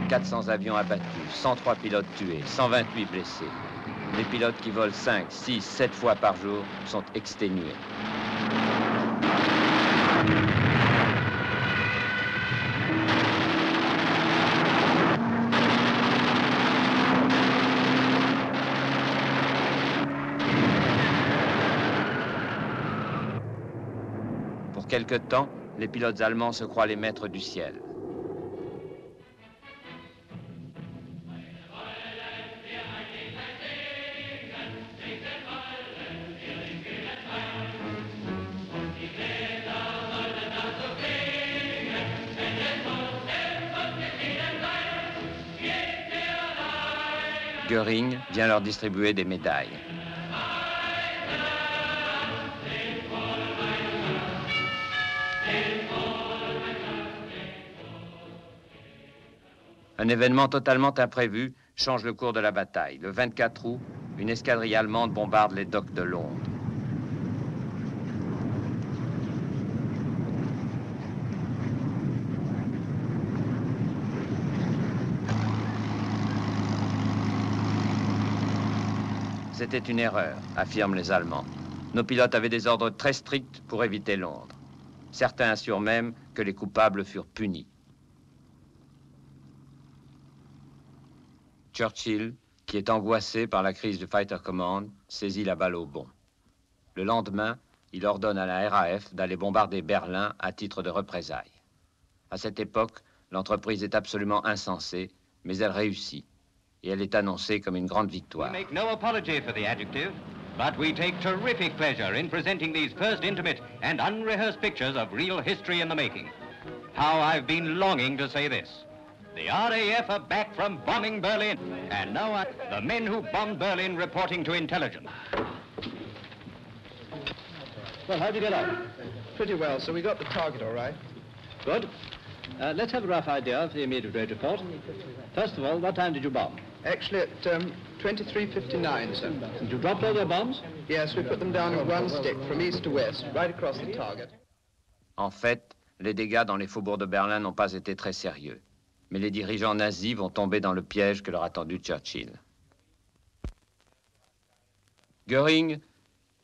400 avions abattus, 103 pilotes tués, 128 blessés. Les pilotes qui volent 5, 6, 7 fois par jour sont exténués. Pour quelque temps, les pilotes allemands se croient les maîtres du ciel. Göring vient leur distribuer des médailles. Un événement totalement imprévu change le cours de la bataille. Le 24 août, une escadrille allemande bombarde les docks de Londres. C'était une erreur, affirment les Allemands. Nos pilotes avaient des ordres très stricts pour éviter Londres. Certains assurent même que les coupables furent punis. Churchill, qui est angoissé par la crise du Fighter Command, saisit la balle au bond. Le lendemain, il ordonne à la RAF d'aller bombarder Berlin à titre de représailles. À cette époque, l'entreprise est absolument insensée, mais elle réussit. Et elle est annoncée comme une grande victoire. We make no apology for the adjective, but we take terrific pleasure in presenting these first intimate and unrehearsed pictures of real history in the making. How I've been longing to say this. The RAF are back from bombing Berlin, and now the men who bombed Berlin reporting to intelligence. Well, how'd you get on? Pretty well, so we got the target all right. Good. Let's have a rough idea of the immediate rate report. First of all, what time did you bomb? Actually, at 23:59, sir. Did you drop all your bombs? Yes, we put them down in one stick from east to west, right across the target. En fait, les dégâts dans les faubourgs de Berlin n'ont pas été très sérieux. Mais les dirigeants nazis vont tomber dans le piège que leur a tendu Churchill. Göring,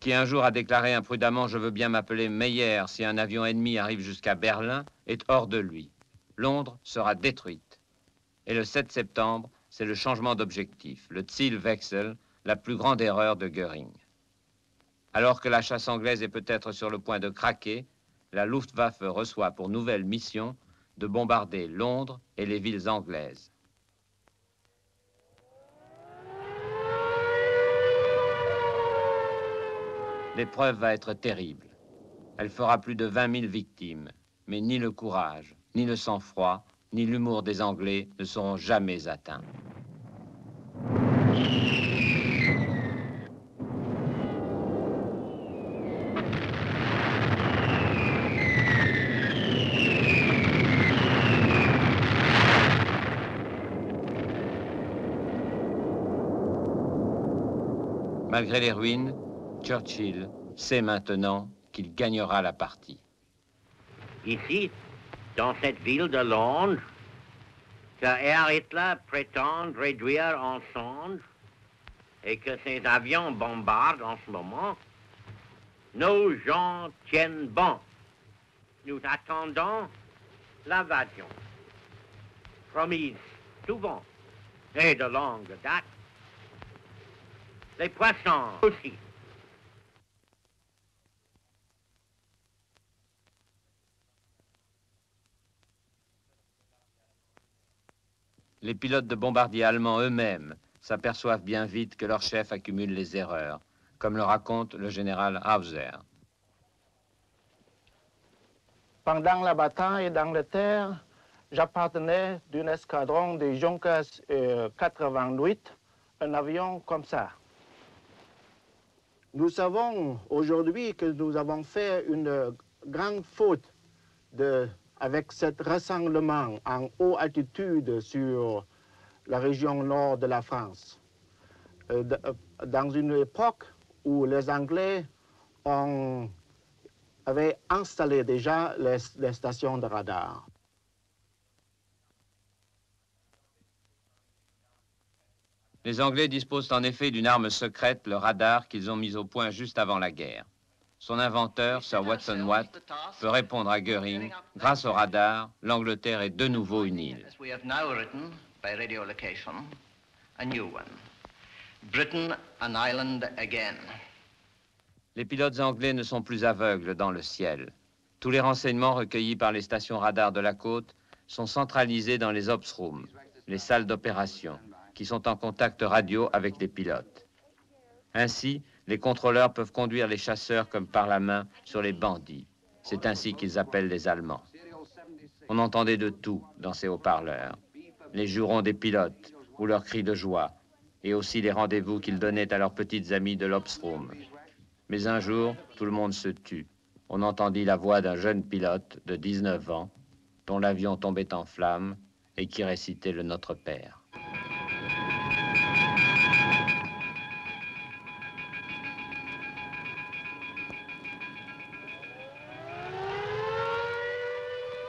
qui un jour a déclaré imprudemment « Je veux bien m'appeler Meyer si un avion ennemi arrive jusqu'à Berlin », est hors de lui. Londres sera détruite. Et le 7 septembre, c'est le changement d'objectif, le Zielwechsel, la plus grande erreur de Göring. Alors que la chasse anglaise est peut-être sur le point de craquer, la Luftwaffe reçoit pour nouvelle mission de bombarder Londres et les villes anglaises. L'épreuve va être terrible. Elle fera plus de 20 000 victimes, mais ni le courage, ni le sang-froid, ni l'humour des Anglais ne seront jamais atteints. Malgré les ruines, Churchill sait maintenant qu'il gagnera la partie. Ici, dans cette ville de Londres, que Hitler prétend réduire en cendres et que ses avions bombardent en ce moment, nos gens tiennent bon. Nous attendons l'invasion, promise souvent et de longue date. Les poissons aussi. Les pilotes de bombardiers allemands eux-mêmes s'aperçoivent bien vite que leur chef accumule les erreurs, comme le raconte le général Hauser. Pendant la bataille d'Angleterre, j'appartenais d'un escadron de Junkers 88, un avion comme ça. Nous savons aujourd'hui que nous avons fait une grande faute avec ce rassemblement en haute altitude sur la région nord de la France. Dans une époque où les Anglais avaient installé déjà les stations de radar. Les Anglais disposent en effet d'une arme secrète, le radar, qu'ils ont mis au point juste avant la guerre. Son inventeur, Sir Watson Watt, peut répondre à Göring. Grâce au radar, l'Angleterre est de nouveau une île. We have now written, by radio location, a new one. Britain, an island again. Les pilotes anglais ne sont plus aveugles dans le ciel. Tous les renseignements recueillis par les stations radars de la côte sont centralisés dans les ops rooms, les salles d'opération, qui sont en contact radio avec les pilotes. Ainsi, les contrôleurs peuvent conduire les chasseurs comme par la main sur les bandits. C'est ainsi qu'ils appellent les Allemands. On entendait de tout dans ces haut-parleurs. Les jurons des pilotes ou leurs cris de joie, et aussi les rendez-vous qu'ils donnaient à leurs petites amies de l'ops room. Mais un jour, tout le monde se tut. On entendit la voix d'un jeune pilote de 19 ans, dont l'avion tombait en flammes et qui récitait le Notre Père.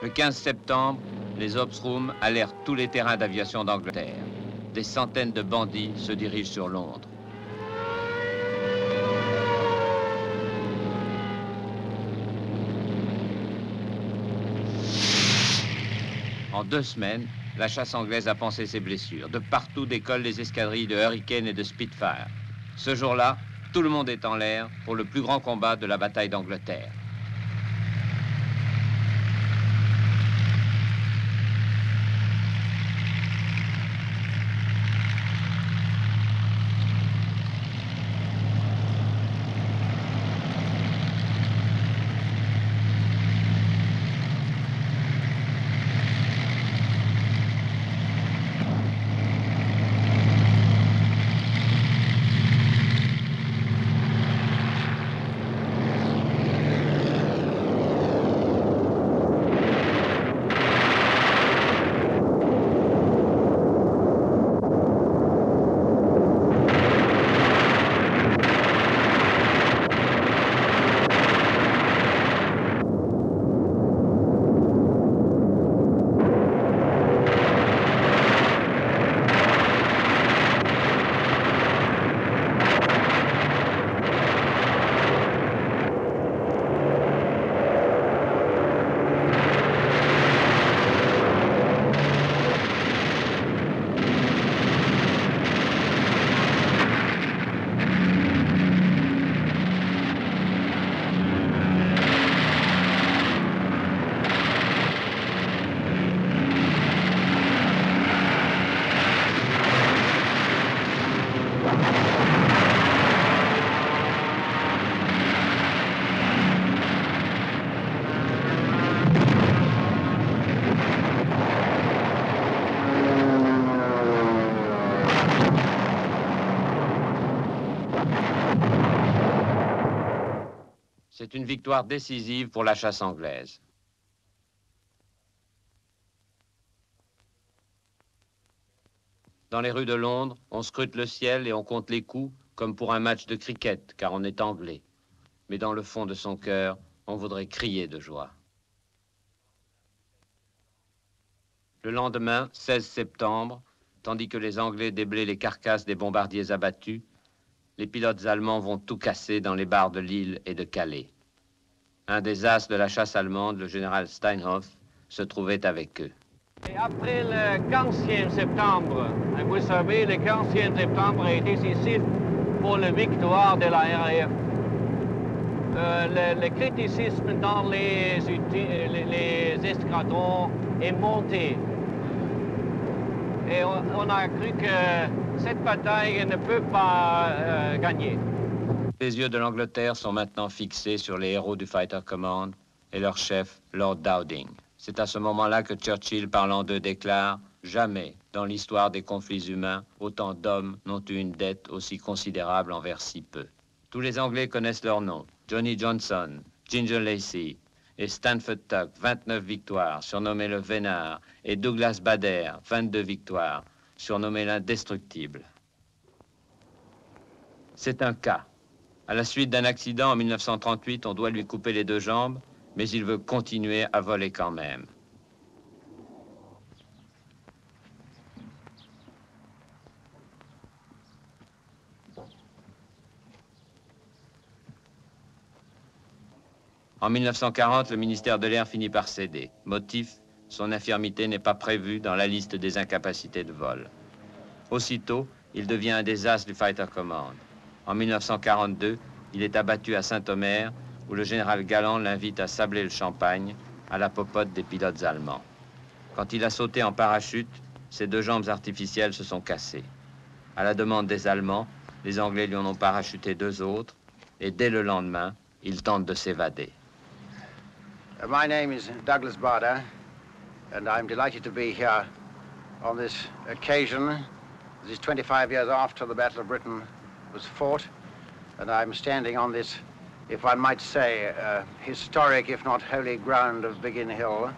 Le 15 septembre, les ops rooms alertent tous les terrains d'aviation d'Angleterre. Des centaines de bandits se dirigent sur Londres. En 2 semaines, la chasse anglaise a pansé ses blessures. De partout décollent les escadrilles de Hurricane et de Spitfire. Ce jour-là, tout le monde est en l'air pour le plus grand combat de la bataille d'Angleterre. C'est une victoire décisive pour la chasse anglaise. Dans les rues de Londres, on scrute le ciel et on compte les coups comme pour un match de cricket, car on est anglais. Mais dans le fond de son cœur, on voudrait crier de joie. Le lendemain, 16 septembre, tandis que les Anglais déblaient les carcasses des bombardiers abattus, les pilotes allemands vont tout casser dans les bars de Lille et de Calais. Un des as de la chasse allemande, le général Steinhoff, se trouvait avec eux. Et après le 15e septembre, vous savez, le 15e septembre est décisif pour la victoire de la RAF. Le criticisme dans les escadrons est monté. Et on a cru que cette bataille ne peut pas gagner. Les yeux de l'Angleterre sont maintenant fixés sur les héros du Fighter Command et leur chef, Lord Dowding. C'est à ce moment-là que Churchill, parlant d'eux, déclare « Jamais, dans l'histoire des conflits humains, autant d'hommes n'ont eu une dette aussi considérable envers si peu. » Tous les Anglais connaissent leurs noms. Johnny Johnson, Ginger Lacey et Stanford Tuck, 29 victoires, surnommé le Vénard, et Douglas Bader, 22 victoires, surnommé l'indestructible. C'est un cas. À la suite d'un accident en 1938, on doit lui couper les 2 jambes, mais il veut continuer à voler quand même. En 1940, le ministère de l'Air finit par céder. Motif, son infirmité n'est pas prévue dans la liste des incapacités de vol. Aussitôt, il devient un des as du Fighter Command. En 1942, il est abattu à Saint-Omer, où le général Galland l'invite à sabler le champagne à la popote des pilotes allemands. Quand il a sauté en parachute, ses deux jambes artificielles se sont cassées. À la demande des Allemands, les Anglais lui en ont parachuté deux autres, et dès le lendemain, il tente de s'évader. My name is Douglas Bader, and I'm delighted to be here on this occasion. This is 25 years after the Battle of Britain was fought, and I'm standing on this, if one might say, historic, if not holy ground of Biggin Hill.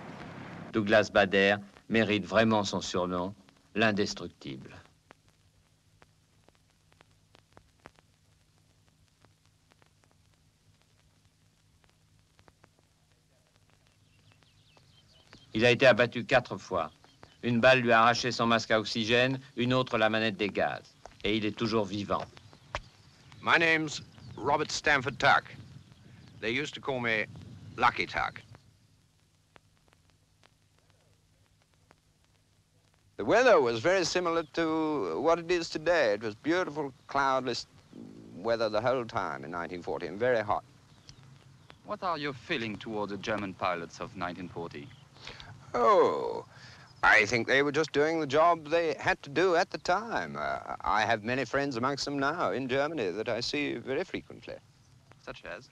Douglas Bader mérite vraiment son surnom, l'indestructible. Il a été abattu 4 fois. Une balle lui a arraché son masque à oxygène, une autre la manette des gaz. Et il est toujours vivant. My name's Robert Stanford Tuck. They used to call me Lucky Tuck. The weather was very similar to what it is today. It was beautiful, cloudless weather the whole time in 1940 and very hot. What are your feelings toward the German pilots of 1940? Oh, I think they were just doing the job they had to do at the time. I have many friends amongst them now in Germany that I see very frequently. Such as?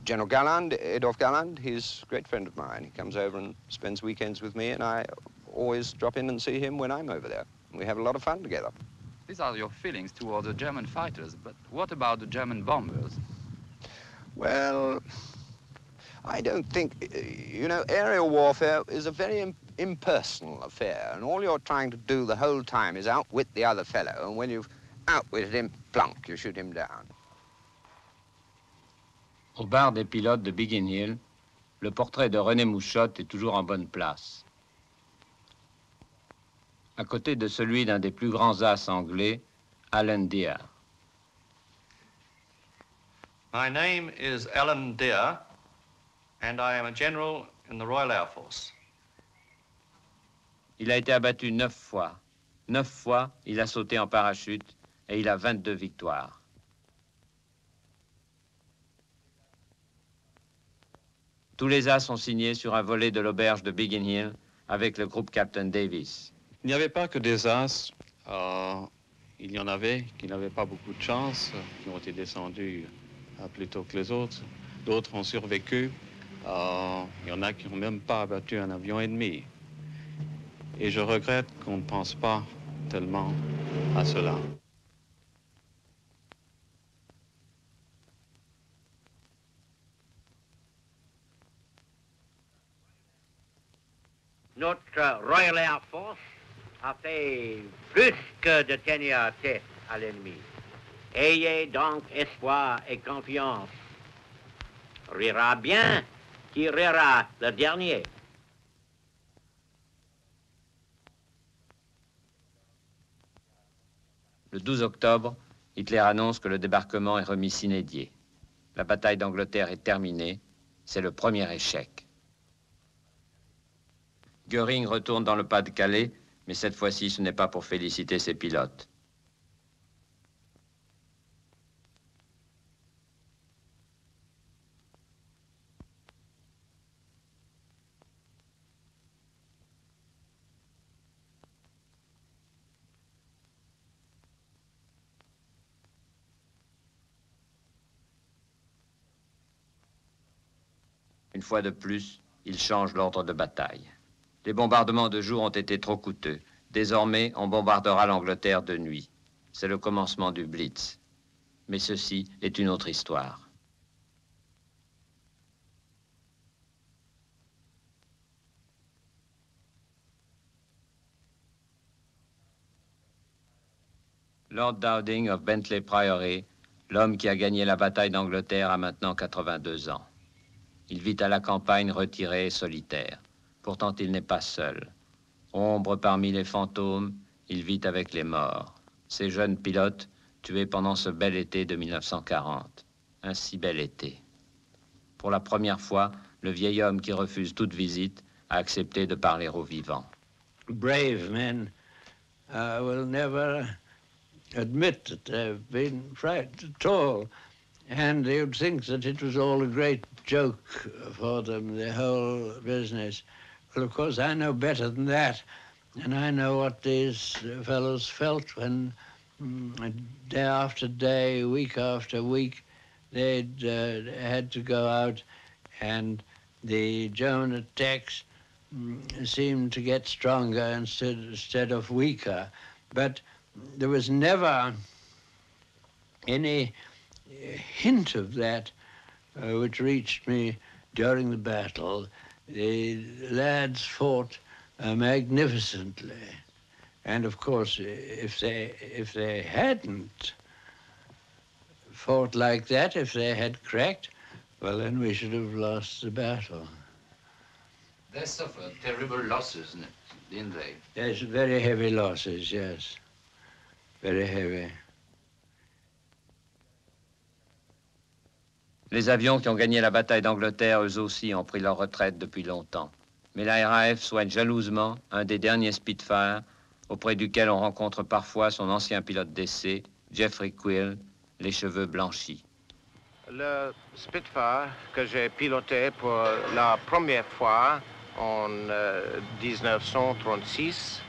General Galland, Adolf Galland, he's a great friend of mine. He comes over and spends weekends with me, and I always drop in and see him when I'm over there. We have a lot of fun together. These are your feelings toward the German fighters, but what about the German bombers? Well, I don't think, you know, aerial warfare is a very impersonal affair, and all you're trying to do the whole time is outwit the other fellow, and when you've outwitted him, plunk, you shoot him down. Au bar des pilotes de Biggin Hill, le portrait de René Mouchotte est toujours en bonne place. À côté de celui d'un des plus grands as anglais, Alan Deer. My name is Alan Deer, and I am a general in the Royal Air Force. Il a été abattu 9 fois. 9 fois, il a sauté en parachute et il a 22 victoires. Tous les as sont signés sur un volet de l'auberge de Biggin Hill avec le groupe Captain Davis. Il n'y avait pas que des as. Il y en avait qui n'avaient pas beaucoup de chance, qui ont été descendus plus tôt que les autres. D'autres ont survécu. Il y en a qui n'ont même pas abattu un avion ennemi. Et je regrette qu'on ne pense pas tellement à cela. Notre Royal Air Force a fait plus que de tenir tête à l'ennemi. Ayez donc espoir et confiance. Rira bien qui rira le dernier. Le 12 octobre, Hitler annonce que le débarquement est remis sine die. La bataille d'Angleterre est terminée. C'est le premier échec. Göring retourne dans le Pas-de-Calais, mais cette fois-ci, ce n'est pas pour féliciter ses pilotes. Une fois de plus, il change l'ordre de bataille. Les bombardements de jour ont été trop coûteux. Désormais, on bombardera l'Angleterre de nuit. C'est le commencement du Blitz. Mais ceci est une autre histoire. Lord Dowding of Bentley Priory, l'homme qui a gagné la bataille d'Angleterre, a maintenant 82 ans. Il vit à la campagne retiré et solitaire. Pourtant, il n'est pas seul. Ombre parmi les fantômes, il vit avec les morts. Ces jeunes pilotes tués pendant ce bel été de 1940. Un si bel été. Pour la première fois, le vieil homme qui refuse toute visite a accepté de parler aux vivants. Brave men will never admit that they've been frightened at all. And you'd think that it was all a great joke for them, the whole business. Well, of course, I know better than that. And I know what these fellows felt when day after day, week after week, they'd had to go out, and the German attacks seemed to get stronger instead of weaker. But there was never any hint of that which reached me during the battle. The lads fought magnificently. And of course, if they hadn't fought like that, if they had cracked, well, then we should have lost the battle. They suffered terrible losses, didn't they? Yes, very heavy losses, yes. Very heavy. Les avions qui ont gagné la bataille d'Angleterre, eux aussi, ont pris leur retraite depuis longtemps. Mais la RAF soigne jalousement un des derniers Spitfire, auprès duquel on rencontre parfois son ancien pilote d'essai, Jeffrey Quill, les cheveux blanchis. Le Spitfire que j'ai piloté pour la première fois en 1936,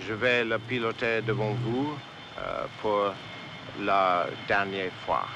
je vais le piloter devant vous pour la dernière fois.